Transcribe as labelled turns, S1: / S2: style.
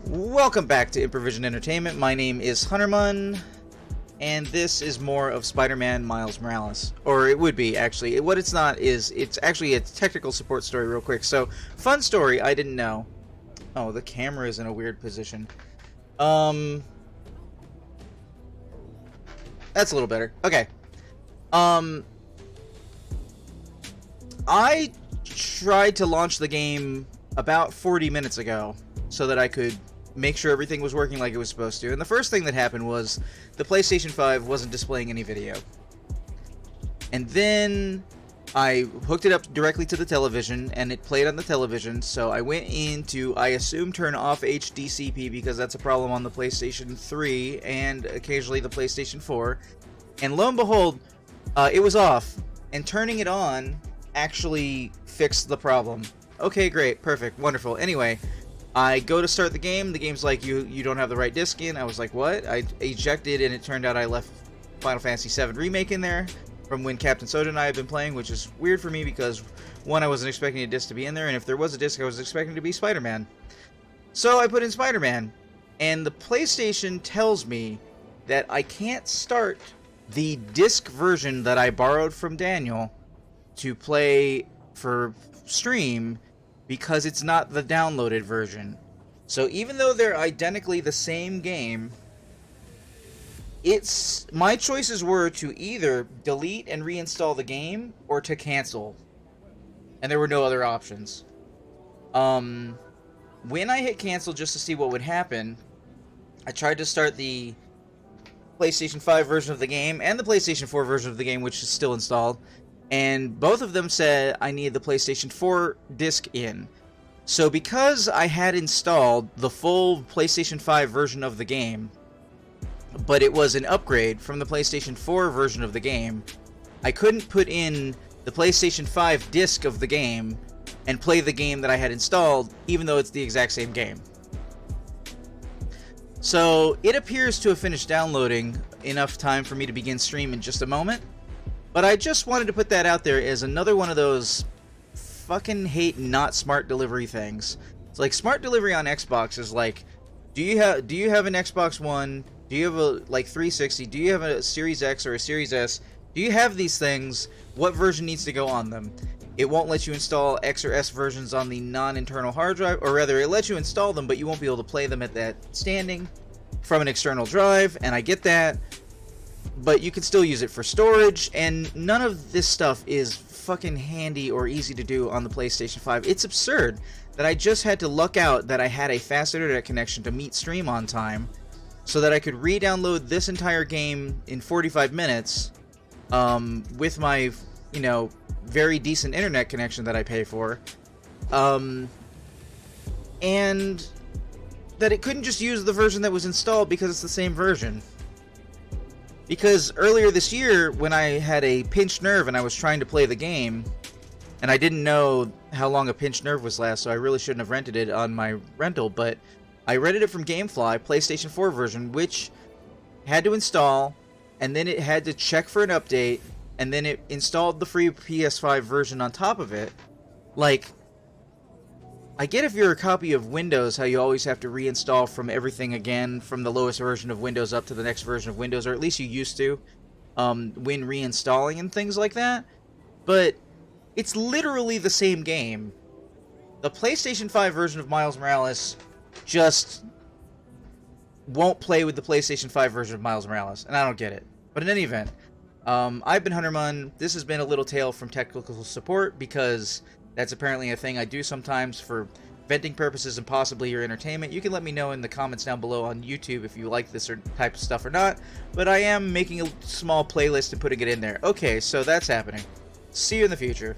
S1: Welcome back to Improvision Entertainment. My name is Huntermun, and this is more of Spider-Man Miles Morales. Or it would be, actually. What it's not is, it's actually a technical support story real quick. So, fun story, I didn't know. Oh, the camera is in a weird position. That's a little better. Okay. I tried to launch the game about 40 minutes ago so that I could make sure everything was working like it was supposed to. And the first thing that happened was the PlayStation 5 wasn't displaying any video. And then I hooked it up directly to the television and it played on the television. So I went in to, I assume, turn off HDCP because that's a problem on the PlayStation 3 and occasionally the PlayStation 4. And lo and behold, it was off. And turning it on actually fixed the problem. Okay, great, perfect, wonderful. Anyway, I go to start the game. The game's like, you don't have the right disc in. I was like, what? I ejected, and it turned out I left Final Fantasy VII Remake in there from when Captain Soda and I had been playing, which is weird for me because, one, I wasn't expecting a disc to be in there, and if there was a disc, I was expecting to be Spider-Man. So I put in Spider-Man, and the PlayStation tells me that I can't start the disc version that I borrowed from Daniel to play for stream because it's not the downloaded version. So even though they're identically the same game, my choices were to either delete and reinstall the game or to cancel. And there were no other options. When I hit cancel just to see what would happen, I tried to start the PlayStation 5 version of the game and the PlayStation 4 version of the game, which is still installed. And both of them said I needed the PlayStation 4 disc in. So because I had installed the full PlayStation 5 version of the game, but it was an upgrade from the PlayStation 4 version of the game, I couldn't put in the PlayStation 5 disc of the game and play the game that I had installed, even though it's the exact same game. So it appears to have finished downloading enough time for me to begin stream in just a moment. But I just wanted to put that out there as another one of those fucking hate not smart delivery things. It's like smart delivery on Xbox is like, do you have an Xbox One? Do you have a 360? Do you have a Series X or a Series S? Do you have these things? What version needs to go on them? It won't let you install X or S versions on the non-internal hard drive, or rather, it lets you install them, but you won't be able to play them at that standing from an external drive, and I get that. But you can still use it for storage, and none of this stuff is fucking handy or easy to do on the PlayStation 5. It's absurd that I just had to luck out that I had a fast internet connection to meet stream on time so that I could re-download this entire game in 45 minutes with my, very decent internet connection that I pay for. And that it couldn't just use the version that was installed because it's the same version. Because earlier this year, when I had a pinched nerve and I was trying to play the game, and I didn't know how long a pinched nerve was last, so I really shouldn't have rented it on my rental, but I rented it from GameFly, PlayStation 4 version, which had to install, and then it had to check for an update, and then it installed the free PS5 version on top of it. Like, I get if you're a copy of Windows, how you always have to reinstall from everything again, from the lowest version of Windows up to the next version of Windows, or at least you used to, when reinstalling and things like that. But it's literally the same game. The PlayStation 5 version of Miles Morales just won't play with the PlayStation 5 version of Miles Morales, and I don't get it. But in any event, I've been Huntermun. This has been a little tale from technical support, because that's apparently a thing I do sometimes for venting purposes and possibly your entertainment. You can let me know in the comments down below on YouTube if you like this type of stuff or not. But I am making a small playlist and putting it in there. Okay, so that's happening. See you in the future.